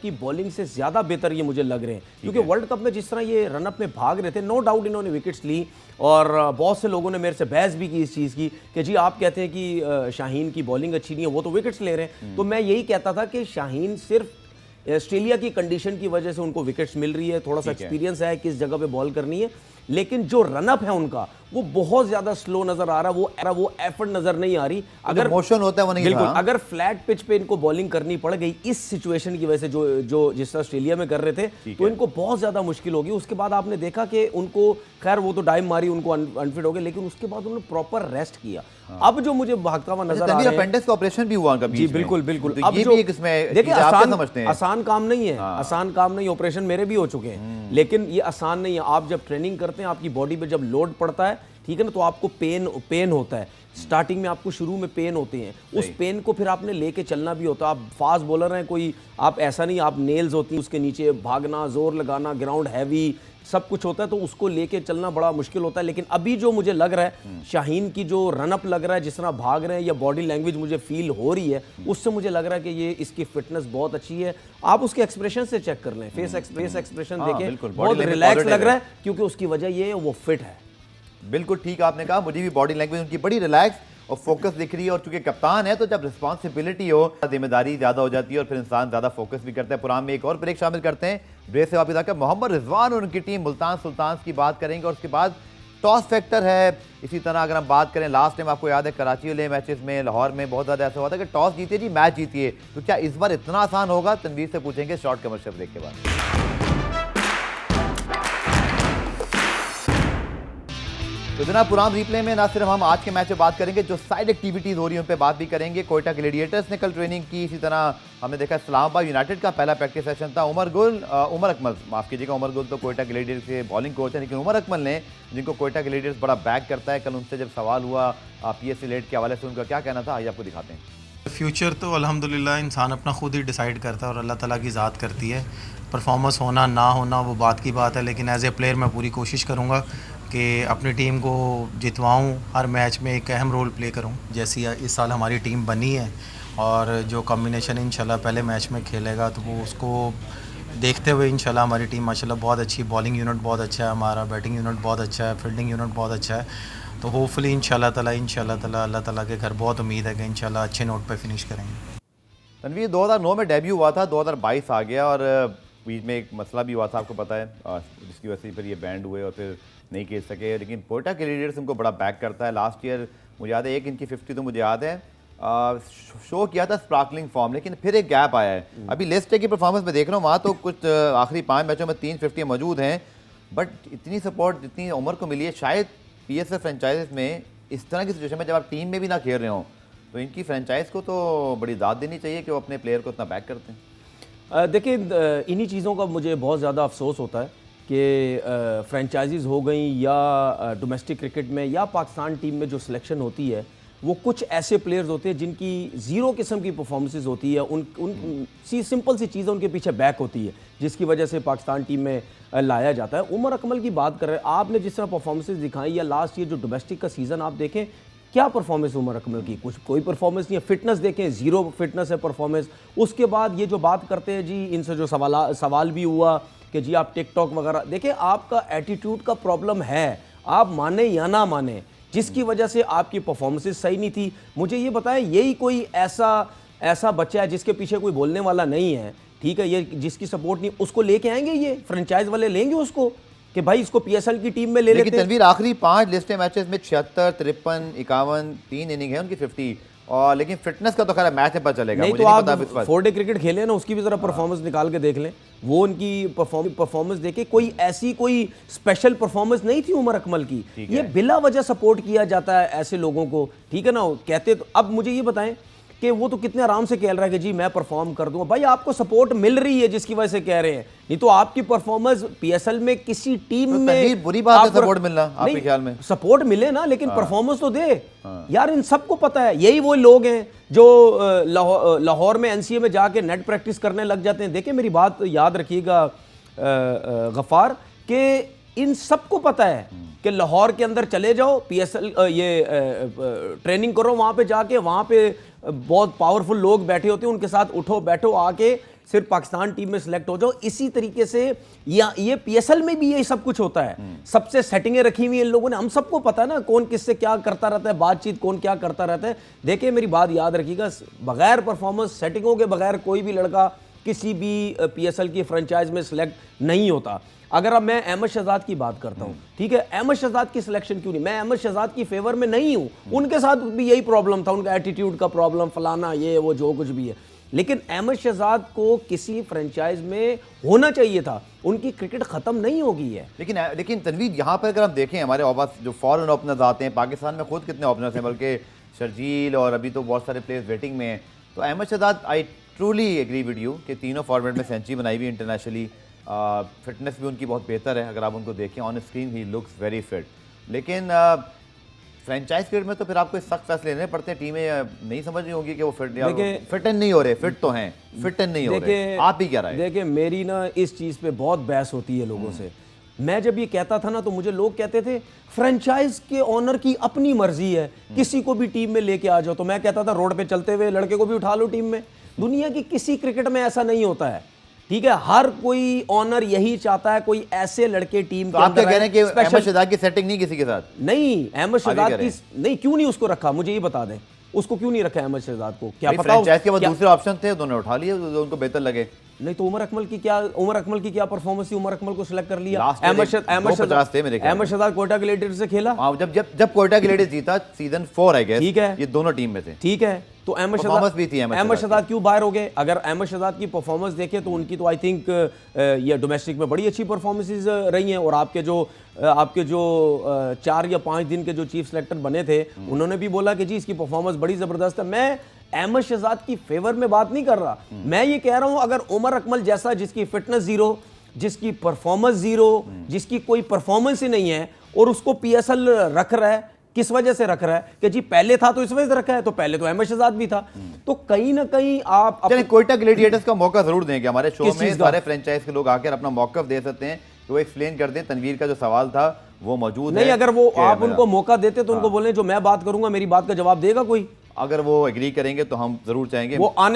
की बॉलिंग से ज़्यादा बेहतर ये मुझे लग रहे हैं, क्योंकि वर्ल्ड कप में जिस तरह ये रनअप में भाग रहे थे, नो डाउट इन्होंने विकेट्स ली और बहुत से लोगों ने मेरे से बहस भी की इस चीज़ की कि जी आप कहते हैं कि शाहीन की बॉलिंग अच्छी नहीं है, वो तो विकेट्स ले रहे हैं। तो मैं यही कहता था कि शाहीन सिर्फ ऑस्ट्रेलिया की कंडीशन की वजह से उनको विकेट्स मिल रही है, थोड़ा सा एक्सपीरियंस है किस जगह पे बॉल करनी है, लेकिन जो रनअप है उनका वो बहुत ज्यादा स्लो नजर आ रहा है, वो एफर्ट नजर नहीं आ रही। अगर
मोशन होता है वो नहीं,
बिल्कुल अगर फ्लैट पिच पे इनको बॉलिंग करनी पड़ गई इस सिचुएशन की वजह से, जो जिस तरह ऑस्ट्रेलिया में कर रहे थे, तो इनको बहुत ज्यादा मुश्किल होगी। उसके बाद आपने देखा कि उनको खैर वो तो डाइव मारी, उनको अनफिट हो गए, लेकिन उसके बाद उन्होंने प्रॉपर रेस्ट किया। अब जो मुझे भागता हुआ नजर आ रहा है,
अपेंडिक्स का ऑपरेशन भी हुआ
जी बिल्कुल।
तो
अब
ये
जो
भी एक इसमें
देखिए
समझते हैं
आसान काम नहीं है, आसान काम नहीं, ऑपरेशन मेरे भी हो चुके हैं, लेकिन ये आसान नहीं है। आप जब ट्रेनिंग करते हैं, आपकी बॉडी पे जब लोड पड़ता है, ठीक है ना, तो आपको पेन होता है स्टार्टिंग में, आपको शुरू में पेन होते हैं, उस पेन को फिर आपने लेके चलना भी होता है। आप फास्ट बॉलर हैं, कोई आप ऐसा नहीं, आप नेल्स होती हैं उसके नीचे, भागना, जोर लगाना, ग्राउंड हैवी सब कुछ होता है, तो उसको लेके चलना बड़ा मुश्किल होता है। लेकिन अभी जो मुझे लग रहा है, शाहीन की जो रनअप लग रहा है, जिस तरह भाग रहे हैं या बॉडी लैंग्वेज मुझे फील हो रही है, उससे मुझे लग रहा है कि ये इसकी फिटनेस बहुत अच्छी है। आप उसके एक्सप्रेशन से चेक कर लें, फेस एक्सप्रेशन देखें, बहुत रिलैक्स लग रहा है, क्योंकि उसकी वजह ये है वो फिट है।
बिल्कुल ठीक आपने कहा, मुझे भी बॉडी लैंग्वेज उनकी बड़ी रिलैक्स और फोकस दिख रही है। और चूंकि कप्तान है तो जब रिस्पॉन्सिबिलिटी हो, जिम्मेदारी ज़्यादा हो जाती है और फिर इंसान ज़्यादा फोकस भी करता है। प्रोग्राम में एक और ब्रेक शामिल करते हैं, ब्रेक से वापस आकर मोहम्मद रिजवान और उनकी टीम मुल्तान सुल्तान की बात करेंगे और उसके बाद टॉस फैक्टर है। इसी तरह अगर हम बात करें, लास्ट टाइम आपको याद है कराची वाले मैचेस में, लाहौर में बहुत ज़्यादा ऐसा हुआ था कि टॉस जीतिए जी मैच जीतिए, तो क्या इस बार इतना आसान होगा? तनवीर से पूछेंगे शॉर्ट कमर्शियल ब्रेक के बाद। तो जनाब प्रोग्राम रिप्ले में ना सिर्फ हम आज के मैच पे बात करेंगे, जो साइड एक्टिविटीज़ हो रही हैं उन पे बात भी करेंगे। कोयटा ग्लेडिएटर्स ने कल ट्रेनिंग की, इसी तरह हमने देखा इस्लामाबाद यूनाइटेड का पहला प्रैक्टिस सेशन था। उमर अकमल, माफ़ कीजिएगा, उमर गुल तो कोयटा ग्लेडिएटर्स के बॉलिंग कोच है, लेकिन उमर अकमल ने, जिनको कोयटा ग्लेडिएटर्स बड़ा बैक करता है, कल उनसे जब सवाल हुआ PSC लेट के हवाले से उनका क्या कहना था, आइए आपको दिखाते हैं।
फ्यूचर तो अल्हम्दुलिल्लाह इंसान अपना खुद ही डिसाइड करता है और अल्लाह ताला की ज़ात करती है। परफॉर्मेंस होना ना होना वो बात की बात है, लेकिन एज ए प्लेयर मैं पूरी कोशिश करूँगा कि अपनी टीम को जितवाऊँ, हर मैच में एक अहम रोल प्ले करूँ। जैसी इस साल हमारी टीम बनी है और जो कॉम्बिनेशन इंशाल्लाह पहले मैच में खेलेगा, तो वो उसको देखते हुए इंशाल्लाह हमारी टीम माशाल्लाह बहुत अच्छी, बॉलिंग यूनिट बहुत अच्छा है हमारा, बैटिंग यूनिट बहुत अच्छा है, फील्डिंग यूनिट बहुत अच्छा है। तो होपफुली इंशाल्लाह ताला अल्लाह ताला के घर बहुत उम्मीद है कि इंशाल्लाह अच्छे नोट पे फिनिश करेंगे।
तनवीर 2009 में डेब्यू हुआ था, 2022 आ गया और बीच में एक मसला भी हुआ था, आपको पता है, जिसकी वजह से फिर ये बैंड हुए और फिर नहीं खेल सके। लेकिन कोयटा ग्लेडिएटर्स उनको बड़ा बैक करता है। लास्ट ईयर मुझे याद है एक इनकी 50 तो मुझे याद है, शो किया था स्पार्कलिंग फॉर्म, लेकिन फिर एक गैप आया है। अभी लेस्टर की परफॉर्मेंस में देख रहा हूँ, वहाँ तो कुछ आखिरी 5 मैचों में 350 मौजूद हैं, बट इतनी सपोर्ट जितनी उमर को मिली है, शायद PSL फ्रेंचाइज में इस तरह की सिचुएशन में जब आप टीम में भी ना खेल रहे हो, तो इनकी फ्रेंचाइज को तो बड़ी दाद देनी चाहिए कि वो अपने प्लेयर को इतना बैक करते हैं।
देखिए, इन्हीं चीज़ों का मुझे बहुत ज़्यादा अफसोस होता है कि फ्रेंचाइजीज़ हो गई या डोमेस्टिक क्रिकेट में या पाकिस्तान टीम में जो सिलेक्शन होती है, वो कुछ ऐसे प्लेयर्स होते हैं जिनकी ज़ीरो किस्म की परफॉर्मेंसेस होती है, उन सिंपल सी चीज़ें उनके पीछे बैक होती है, जिसकी वजह से पाकिस्तान टीम में लाया जाता है। उमर अकमल की बात कर रहे हैं, आपने जिस तरह परफॉर्मेंसेस दिखाई या लास्ट ईयर जो डोमेस्टिक का सीज़न आप देखें, क्या परफॉर्मेंस उमर अकमल की, कोई परफॉर्मेंस नहीं है। फिटनेस देखें, ज़ीरो फिटनेस है परफॉर्मेंस। उसके बाद ये जो बात करते हैं जी, इनसे जो सवाल भी हुआ कि जी आप टिकटॉक वगैरह, देखिए आपका एटीट्यूड का प्रॉब्लम है, आप माने या ना माने, जिसकी वजह से आपकी परफॉर्मेंसेस सही नहीं थी। मुझे ये बताएं, यही कोई ऐसा बच्चा है जिसके पीछे कोई बोलने वाला नहीं है, ठीक है, ये जिसकी सपोर्ट नहीं, उसको लेके आएंगे, ये फ्रेंचाइज वाले लेंगे उसको कि भाई इसको PSL की टीम में ले लेते हैं।
लेकिन तनवीर, आखिरी 5 लिस्टें मैचेस में 76, 53, 51, 3 इनिंग है उनकी 50, और लेकिन फिटनेस का तो खैर मैच में पता चलेगा।
नहीं
मुझे
तो
नहीं
आप
पता इस बात।
4 डे क्रिकेट खेले ना, उसकी भी जरा परफॉर्मेंस निकाल के देख लें, वो उनकी परफॉर्मेंस देखे, कोई स्पेशल परफॉर्मेंस नहीं थी उमर अकमल की। ये बिला वजह सपोर्ट किया जाता है ऐसे लोगों को, ठीक है ना, कहते तो। अब मुझे ये बताएं कि वो तो कितने आराम से कह रहा है कि जी मैं परफॉर्म कर दूंगा। भाई आपको सपोर्ट मिल रही है जिसकी वजह से कह रहे हैं, नहीं तो आपकी परफॉर्मेंस PSL में किसी टीम में
बुरी बात है सपोर्ट मिलना आपके ख्याल में?
सपोर्ट मिले ना, लेकिन परफॉर्मेंस तो दे यार। इन सबको पता है, यही वो लोग हैं जो लाहौर में NCA में जाके नेट प्रैक्टिस करने लग जाते हैं। देखिए मेरी बात याद रखिएगा गफ्फार, कि इन सबको पता है कि लाहौर के अंदर चले जाओ, PSL ट्रेनिंग करो, वहाँ पे जाके, वहाँ पे बहुत पावरफुल लोग बैठे होते हैं, उनके साथ उठो बैठो, आके सिर्फ पाकिस्तान टीम में सिलेक्ट हो जाओ। इसी तरीके से ये PSL में भी ये सब कुछ होता है, सबसे सेटिंगें रखी हुई इन लोगों ने। हम सबको पता है ना कौन किससे क्या करता रहता है, बातचीत कौन क्या करता रहता है। देखिए मेरी बात याद रखिएगा, बगैर परफॉर्मेंस सेटिंगों के बगैर कोई भी लड़का किसी भी PSL की फ्रेंचाइज में सिलेक्ट नहीं होता। अगर अब मैं अहमद शहजाद की बात करता हूं, ठीक है, अहमद शहजाद की सिलेक्शन क्यों नहीं, मैं अहमद शहजाद की फेवर में नहीं हूं, उनके साथ भी यही प्रॉब्लम था, उनका एटीट्यूड का प्रॉब्लम, फलाना ये वो जो कुछ भी है, लेकिन अहमद शहजाद को किसी फ्रेंचाइज में होना चाहिए था, उनकी क्रिकेट खत्म नहीं होगी है।
लेकिन तनवीर, यहाँ पर अगर हम देखें, हमारे पास जो फॉरेन ओपनर्स आते हैं, पाकिस्तान में खुद कितने ओपनर्स हैं, बल्कि शर्जील और अभी तो बहुत सारे प्लेयर्स वेटिंग में हैं। तो Ahmed Shahzad, I truly agree with you कि तीनों फॉर्मेट में सेंचुरी बनाई हुई इंटरनेशनली, फिटनेस भी उनकी बहुत बेहतर है। अगर आप उनको देखें on screen, he looks very fit. लेकिन फ्रेंचाइज क्रिकेट में तो फिर आपको सख्त फैसले लेने पड़ते हैं। टीमें नहीं समझ रही होंगी कि वो फिट नहीं हो रहे, फिट तो हैं, फिट नहीं हो रहे। आप ही क्या राय?
देखिए मेरी ना इस चीज़ पे बहुत बहस होती है लोगों से। मैं जब ये कहता था ना, तो मुझे लोग कहते थे फ्रेंचाइज के ओनर की अपनी मर्जी है, किसी को भी टीम में लेके आ जाओ। तो मैं कहता था रोड पे चलते हुए लड़के को भी उठा लो टीम में। दुनिया की किसी क्रिकेट में ऐसा नहीं होता है, ठीक है, हर कोई ओनर यही चाहता है कोई ऐसे लड़के टीम
तो आप क्या कह रहे हैं कि अहमद शहजाद की सेटिंग नहीं किसी के साथ?
नहीं, अहमद शहजाद की नहीं, क्यों नहीं उसको रखा, मुझे ये बता दें, उसको क्यों नहीं रखा अहमद शहजाद को? क्या पता
फ्रेंचाइज के बाद दूसरे ऑप्शन थे, उन्होंने उठा लिए, उनको बेहतर लगे।
नहीं तो उमर अकमल की क्या परफॉर्मेंस थी? उमर अकमल को सिलेक्ट कर लिया।
अहमद
शहजाद कोयटा ग्लेडिएटर्स से खेला,
जब कोयटा ग्लेडिएटर्स जीता सीजन 4 आई गेस,
ठीक है,
ये दोनों टीम में थे,
ठीक है। तो अहमद शहजाद क्यों बाहर हो गए? अगर अहमद शहजाद की परफॉर्मेंस देखें तो उनकी तो आई थिंक ये डोमेस्टिक में बड़ी अच्छी परफॉर्मेंसेज रही हैं, और आपके जो 4 या 5 दिन के जो चीफ सिलेक्टर बने थे, उन्होंने भी बोला कि जी इसकी परफॉर्मेंस बड़ी जबरदस्त है। मैं अहमद शहजाद की फेवर में बात नहीं कर रहा, मैं ये कह रहा हूं अगर उमर अकमल जैसा, जिसकी फिटनेस जीरो, जिसकी परफॉर्मेंस जीरो, जिसकी कोई परफॉर्मेंस ही नहीं है, और उसको PSL रख रहा है, किस वजह से रख रहा है कि जी पहले था तो इस वजह से रखा है, तो पहले तो अहमद शहजाद भी था। तो कहीं ना कहीं आप
कोयटा ग्लेडिएटर्स का मौका जरूर देंगे, हमारे शो में सारे फ्रेंचाइज के लोग आकर अपना मौका दे सकते हैं, तो एक्सप्लेन कर दें। तनवीर का जो सवाल था वो मौजूद
नहीं, अगर वो आप उनको मौका देते तो उनको बोले जो मैं बात करूंगा मेरी बात का जवाब देगा कोई?
अगर वो एग्री करेंगे तो हम जरूर चाहेंगे
वो आ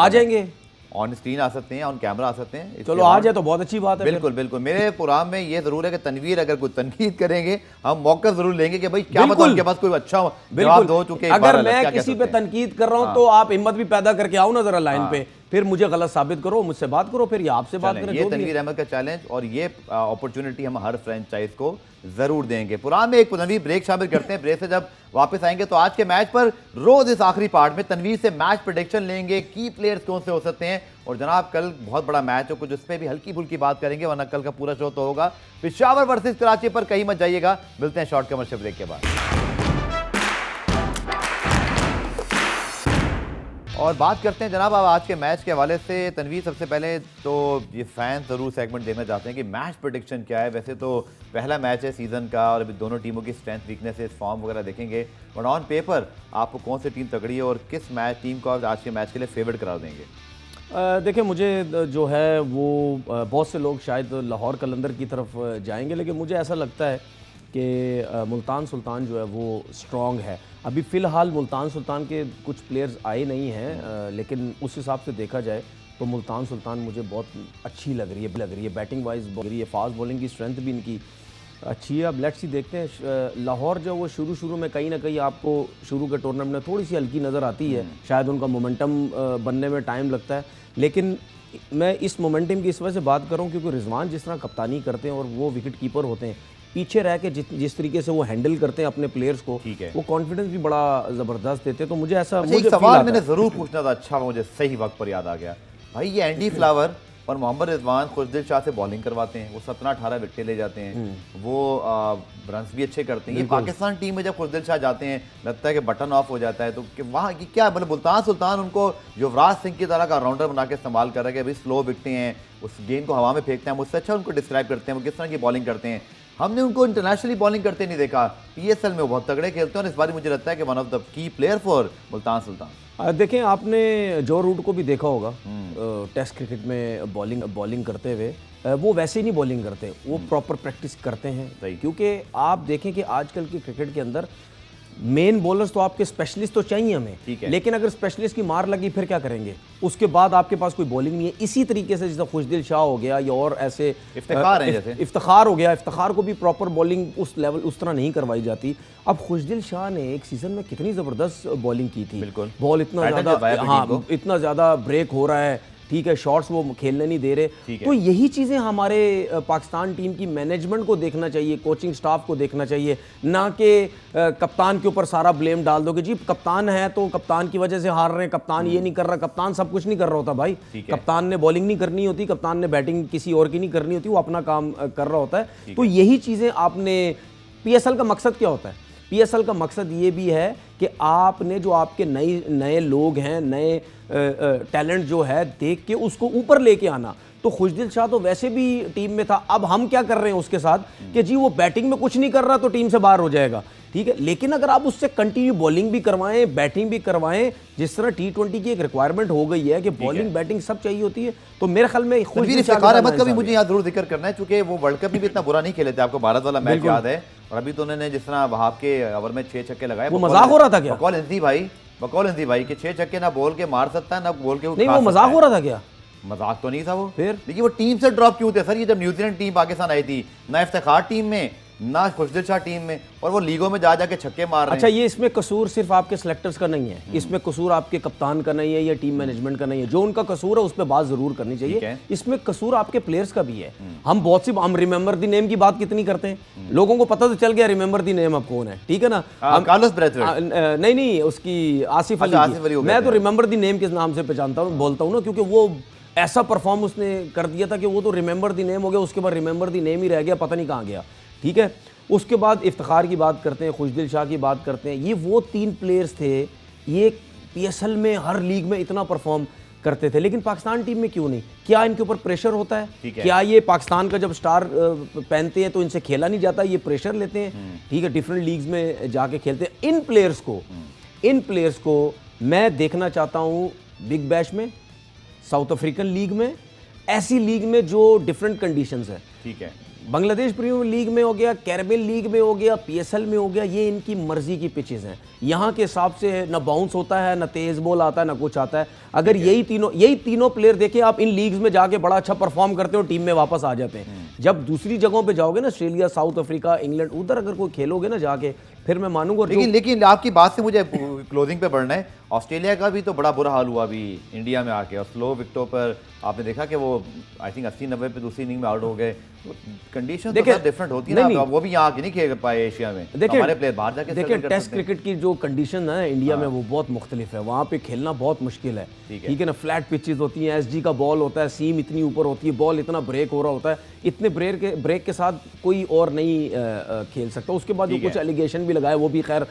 जाएंगे,
ऑन स्क्रीन आ सकते हैं, ऑन कैमरा आ सकते हैं।
चलो आ जाए तो बहुत अच्छी बात है।
बिल्कुल बिल्कुल, मेरे प्रोग्राम में ये जरूर है कि तनवीर अगर कोई तनकीद करेंगे, हम मौका जरूर लेंगे कि भाई क्या मतलब उनके पास कोई अच्छा जवाब दो चुके।
अगर मैं किसी पे तनकीद कर रहा हूं तो आप हिम्मत भी पैदा करके आओ ना जरा लाइन पे, फिर मुझे गलत साबित करो, मुझसे बात करो, फिर या आपसे बात
चलें,
करें,
ये
जो भी है।
तनवीर अहमद का चैलेंज और ये अपॉर्चुनिटी हम हर फ्रेंचाइज को जरूर देंगे। पुरान में एक तनवीर ब्रेक शामिल करते हैं, ब्रेक से जब वापस आएंगे तो आज के मैच पर रोज इस आखिरी पार्ट में तनवीर से मैच प्रेडिक्शन लेंगे, की प्लेयर्स कौन से हो सकते हैं, और जनाब कल बहुत बड़ा मैच है, कुछ उस पर भी हल्की फुल्की बात करेंगे, वरना कल का पूरा शो तो होगा पेशावर वर्सेस कराची पर। कहीं मत जाइएगा, मिलते हैं शॉर्ट कमर्शियल ब्रेक के बाद। और बात करते हैं जनाब अब आज के मैच के हवाले से। तनवीर, सबसे पहले तो ये फैन ज़रूर सेगमेंट देखना चाहते हैं कि मैच प्रेडिक्शन क्या है। वैसे तो पहला मैच है सीज़न का और अभी दोनों टीमों की स्ट्रेंथ वीकनेसेस फॉर्म वगैरह देखेंगे, बट ऑन पेपर आपको कौन सी टीम तगड़ी है और किस टीम को आप आज के मैच के लिए फेवरेट करार देंगे?
देखिए, मुझे जो है वो बहुत से लोग शायद लाहौर कलंदर की तरफ जाएंगे, लेकिन मुझे ऐसा लगता है कि मुल्तान सुल्तान जो है वो स्ट्रॉन्ग है। अभी फ़िलहाल मुल्तान सुल्तान के कुछ प्लेयर्स आए नहीं हैं, लेकिन उस हिसाब से देखा जाए तो मुल्तान सुल्तान मुझे बहुत अच्छी लग रही है बैटिंग वाइज लग रही है, फास्ट बॉलिंग की स्ट्रेंथ भी इनकी अच्छी है। अब लेट्स सी देखते हैं। लाहौर जो वो शुरू में कहीं ना कहीं आपको शुरू के टूर्नामेंट में थोड़ी सी हल्की नज़र आती है, शायद उनका मोमेंटम बनने में टाइम लगता है, लेकिन मैं इस मोमेंटम की इस वजह से बात कर रहा हूँ क्योंकि रिजवान जिस तरह कप्तानी करते हैं और वो विकेट कीपर होते हैं, पीछे रह के जिस तरीके से वो हैंडल करते हैं अपने प्लेयर्स को, वो कॉन्फिडेंस भी बड़ा ज़बरदस्त देते हैं। तो मुझे ऐसा
एक सवाल मैंने ज़रूर पूछना था, अच्छा मुझे सही वक्त पर याद आ गया भाई, ये एंडी फ्लावर और मोहम्मद रिजवान खुशदिल शाह से बॉलिंग करवाते हैं, वो 17-18 विकेट ले जाते हैं, वो रन्स भी अच्छे करते हैं। ये पाकिस्तान टीम में जब खुशदिल शाह जाते हैं लगता है कि बटन ऑफ हो जाता है, तो कि वहाँ की क्या मतलब मुल्तान सुल्तान उनको युवराज सिंह की तरह का राउंडर बना के इस्तेमाल कर रहा है कि अभी स्लो विकटें हैं, उस गेंद को हवा में फेंकते हैं, मुझसे अच्छा उनको डिस्क्राइब करते हैं वो किस तरह की बॉलिंग करते हैं। हमने उनको इंटरनेशनली बॉलिंग करते नहीं देखा, PSL में वो बहुत तगड़े खेलते हैं और इस बार मुझे लगता है कि one of the key player for Multan Sultan.
देखें, आपने जो रूट को भी देखा होगा टेस्ट क्रिकेट में बॉलिंग करते हुए, वो वैसे ही नहीं बॉलिंग करते, वो प्रॉपर प्रैक्टिस करते हैं, क्योंकि आप देखें कि आजकल की क्रिकेट के अंदर मेन बॉलर्स तो आपके स्पेशलिस्ट तो चाहिए हमें, लेकिन अगर स्पेशलिस्ट की मार लगी फिर क्या करेंगे, उसके बाद आपके पास कोई बॉलिंग नहीं है। इसी तरीके से जैसे खुशदिल शाह हो गया या और ऐसे
इफ्तिखार हैं, जैसे
इफ्तिखार हो गया, इफ्तिखार को भी प्रॉपर बॉलिंग उस लेवल उस तरह नहीं करवाई जाती। अब खुशदिल शाह ने एक सीजन में कितनी ज़बरदस्त बॉलिंग की थी,
बिल्कुल
बॉल इतना ज़्यादा, हाँ इतना ज़्यादा ब्रेक हो रहा है, ठीक है, शॉट्स वो खेलने नहीं दे रहे। तो यही चीज़ें हमारे पाकिस्तान टीम की मैनेजमेंट को देखना चाहिए, कोचिंग स्टाफ को देखना चाहिए, ना कि कप्तान के ऊपर सारा ब्लेम डाल दो कि जी कप्तान है तो कप्तान की वजह से हार रहे हैं, कप्तान ये नहीं कर रहा। कप्तान सब कुछ नहीं कर रहा होता भाई, कप्तान ने बॉलिंग नहीं करनी होती, कप्तान ने बैटिंग किसी और की नहीं करनी होती, वो अपना काम कर रहा होता है। तो यही चीज़ें आपने, PSL का मकसद क्या होता है? PSL का मकसद ये भी है कि आपने जो आपके नए लोग हैं, नए टैलेंट जो है देख के उसको ऊपर लेके आना। तो खुशदिल शाह तो वैसे भी टीम में था, अब हम क्या कर रहे हैं उसके साथ कि जी वो बैटिंग में कुछ नहीं कर रहा तो टीम से बाहर हो जाएगा, ठीक है, लेकिन अगर आप उससे कंटिन्यू बॉलिंग भी करवाएं, बैटिंग भी करवाएं, जिस तरह T20 की एक रिक्वायरमेंट हो गई है कि बॉलिंग बैटिंग सब चाहिए होती है, तो मेरे ख्याल में
इफ्तिखार अहमद का भी मुझे यहाँ जरूर जिक्र करना है, क्योंकि वो वर्ल्ड कप में भी इतना बुरा नहीं खेले थे, आपको भारत वाला मैच याद है, और अभी तो उन्होंने जिस तरह वहां के ओवर में 6 छक्के लगाए,
वो मजाक हो रहा था क्या?
बकौल इंदी भाई के 6 छक्के ना बोल के मार सकता है ना बोल के
नहीं, वो मजाक हो रहा था क्या?
मजाक तो नहीं था वो।
फिर
देखिए वो टीम से ड्रॉप क्यों थे सर? ये जब न्यूजीलैंड टीम पाकिस्तान आई थी, ना इफ्तिखार टीम में ना खुशदिल शाह टीम में, और वो लीगों में जा जाके छक्के मार रहे हैं।
अच्छा, ये इसमें कसूर सिर्फ आपके सिलेक्टर्स का नहीं है, इसमें कसूर आपके कप्तान का नहीं है या टीम मैनेजमेंट का नहीं है। जो उनका कसूर है उस पर बात जरूर करनी चाहिए, इसमें कसूर आपके प्लेयर्स का भी है। हम रिमेंबर दी नेम की बात कितनी करते हैं, लोगों को पता तो चल गया रिमेंबर दी नेम अब कौन है, ठीक है ना।
कार्लोस ब्रेथवेट
नहीं, उसकी आसिफ अली, मैं तो रिमेंबर दी नेम के नाम से पहचानता हूँ, बोलता हूँ ना, क्योंकि वो ऐसा परफॉर्म उसने कर दिया था कि वो तो रिमेंबर दी नेम हो गया, उसके बाद रिमेंबर दी नेम ही रह गया, पता नहीं कहाँ गया, ठीक है। उसके बाद इफ्तिखार की बात करते हैं, खुशदिल शाह की बात करते हैं, ये वो 3 प्लेयर्स थे, ये PSL में हर लीग में इतना परफॉर्म करते थे, लेकिन पाकिस्तान टीम में क्यों नहीं? क्या इनके ऊपर प्रेशर होता है? क्या ये पाकिस्तान का जब स्टार पहनते हैं तो इनसे खेला नहीं जाता, ये प्रेशर लेते हैं, ठीक है, डिफरेंट लीग्स में जाके खेलते हैं। इन प्लेयर्स को मैं देखना चाहता हूँ बिग बैश में, साउथ अफ्रीकन लीग में, ऐसी लीग में जो डिफरेंट कंडीशंस है, ठीक है, बांग्लादेश प्रीमियर लीग में हो गया, कैरेबियन लीग में हो गया, PSL में हो गया, ये इनकी मर्जी की पिचेस हैं। यहाँ के हिसाब से ना बाउंस होता है, ना तेज बॉल आता है, ना कुछ आता है। अगर यही तीनों प्लेयर देखें आप, इन लीग्स में जाके बड़ा अच्छा परफॉर्म करते हो, टीम में वापस आ जाते हैं, जब दूसरी जगहों पे जाओगे ना, ऑस्ट्रेलिया, साउथ अफ्रीका, इंग्लैंड, उधर अगर कोई खेलोगे ना जाके, फिर मैं मानूंगा। और
लेकिन आपकी बात से मुझे क्लोजिंग पे बढ़ना है। ऑस्ट्रेलिया का भी तो बड़ा बुरा हाल हुआ अभी इंडिया में आके, और स्लो विकेटों पर आपने देखा कि वो आई थिंक 80-90 पे दूसरी इनिंग में आउट हो गए। कंडीशन तो डिफरेंट होती है ना, वो भी यहाँ आके नहीं खेल पाए एशिया में। हमारे प्लेयर बाहर जाके
देखिए टेस्ट क्रिकेट की जो कंडीशन है इंडिया में वो बहुत मुख्तलिफ है, वहाँ पे खेलना बहुत मुश्किल है, ठीक है ना। फ्लैट पिचेस होती हैं, एसजी का बॉल होता है, सीम इतनी ऊपर होती है, बॉल इतना ब्रेक हो रहा होता है, इतने ब्रेक के साथ कोई और नहीं खेल सकता। उसके बाद जो कुछ एलिगेशन भी लगाए वो भी खैर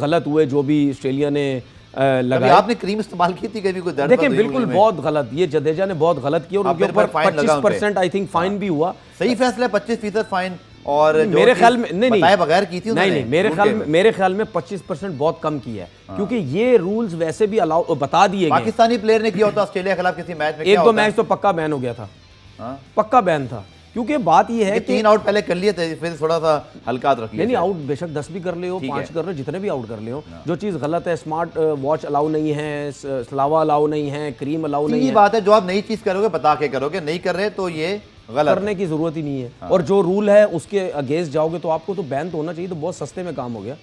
गलत हुए, जो भी ऑस्ट्रेलिया ने लगाया।
आपने क्रीम इस्तेमाल की थी कभी? कोई दर्द?
देखिए बिल्कुल बहुत गलत, ये जडेजा ने बहुत गलत किया और उनके ऊपर 25% आई थिंक फाइन भी हुआ।
सही फैसला, 25% फाइन। और
मेरे ख्याल में नहीं
बगैर की थी
नहीं, मेरे ख्याल में 25% बहुत कम किया है, क्योंकि ये रूल्स वैसे भी अलाउ बता दिए गए।
पाकिस्तानी प्लेयर ने किया होता ऑस्ट्रेलिया के खिलाफ किसी मैच में,
एक दो मैच तो पक्का बैन हो गया था, पक्का बैन था। क्योंकि बात ये है कि
3 आउट पहले कर लिए थे, फिर थोड़ा सा हल्का रख लिया।
नहीं आउट बेशक 10 भी कर ले हो, 5 कर ले, जितने भी आउट कर ले हो। जो चीज़ गलत है, स्मार्ट वॉच अलाउ नहीं है, स्लावा अलाउ नहीं है, क्रीम अलाउ नहीं है।
बात है, जो आप नई चीज करोगे बता के करोगे, नहीं कर रहे तो ये गलत
करने की जरूरत ही नहीं है। और जो रूल है उसके अगेंस्ट जाओगे तो आपको तो बैन तो होना चाहिए। तो बहुत सस्ते में काम हो गया,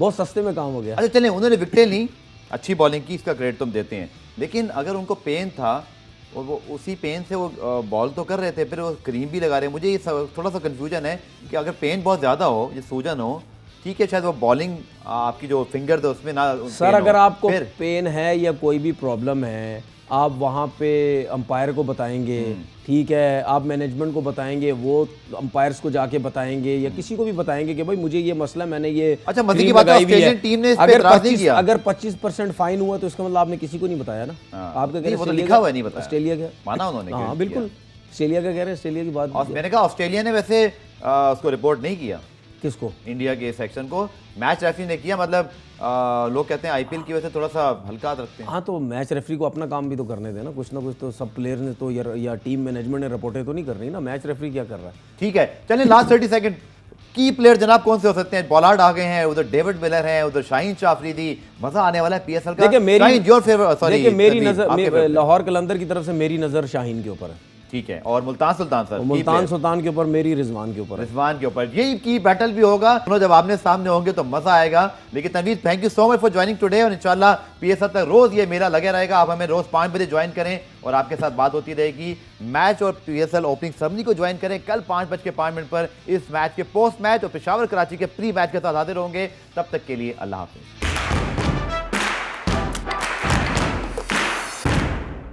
बहुत सस्ते में काम हो गया।
अच्छा चलें, उन्होंने विकेटें ली, अच्छी बॉलिंग की, इसका क्रेडिट तुम देते हैं, लेकिन अगर उनको पेन था और वो उसी पेन से वो बॉल तो कर रहे थे, फिर वो क्रीम भी लगा रहे हैं। मुझे ये थोड़ा सा कन्फ्यूजन है कि अगर पेन बहुत ज़्यादा हो, ये सूजन हो, ठीक है, शायद वो बॉलिंग आपकी जो फिंगर थे उसमें ना
सर, अगर आपको पेन है या कोई भी प्रॉब्लम है, आप वहाँ पे अंपायर को बताएंगे, ठीक है, आप मैनेजमेंट को बताएंगे, वो अंपायर्स को जाके बताएंगे या किसी को भी बताएंगे कि भाई मुझे ये मसला, मैंने ये
अच्छा मजे की बात है, ऑस्ट्रेलियन टीम ने इस पे इतराज नहीं किया।
अगर 25% फाइन हुआ तो इसका मतलब आपने किसी को नहीं बताया ना। आपका कह रहे
लिखा हुआ है, नहीं बताया,
ऑस्ट्रेलिया का
माना उन्होंने।
हाँ बिल्कुल, ऑस्ट्रेलिया का कह रहे हैं, ऑस्ट्रेलिया की बात।
मैंने कहा ऑस्ट्रेलिया ने वैसे उसको रिपोर्ट नहीं किया।
किसको?
इंडिया के सेक्शन को मैच रेफरी ने किया। मतलब लोग कहते हैं आईपीएल की वजह से थोड़ा सा हल्का रखते हैं।
हाँ तो मैच रेफरी को अपना काम भी तो करने देना, कुछ ना कुछ तो सब प्लेयर ने तो या टीम मैनेजमेंट ने रिपोर्टें तो नहीं कर रही ना। मैच रेफरी क्या कर रहा है?
ठीक है, चलिए लास्ट 30 सेकंड, की प्लेयर जनाब कौन से हो सकते हैं? बॉलार्ड आ गए हैं, उधर डेविड मिलर हैं, उधर शाहीन शाह अफरीदी, मजा आने वाला है पीएसएल का।
देखिए मेरी नजर,
सॉरी
लाहौर कलंदर की तरफ से मेरी नजर शाहीन के ऊपर है,
ठीक है। और मुल्तान सुल्तान सर?
मुल्तान सुल्तान के ऊपर मेरी रिजवान के ऊपर,
रिजवान के ऊपर। यही की बैटल भी होगा, जब आमने सामने होंगे तो मजा आएगा। लेकिन Tanveer, thank you so much for joining today, और इंशाल्लाह पीएसएल तक रोज ये मेला लगे रहेगा। आप हमें रोज 5 बजे ज्वाइन करें और आपके साथ बात होती रहेगी। मैच और पीएसएल ओपनिंग सेरेमनी को ज्वाइन करें कल 5:05 पर इस मैच के पोस्ट मैच और पेशावर कराची के प्री मैच के साथ हाजिर होंगे। तब तक के लिए अल्लाह हाफिज।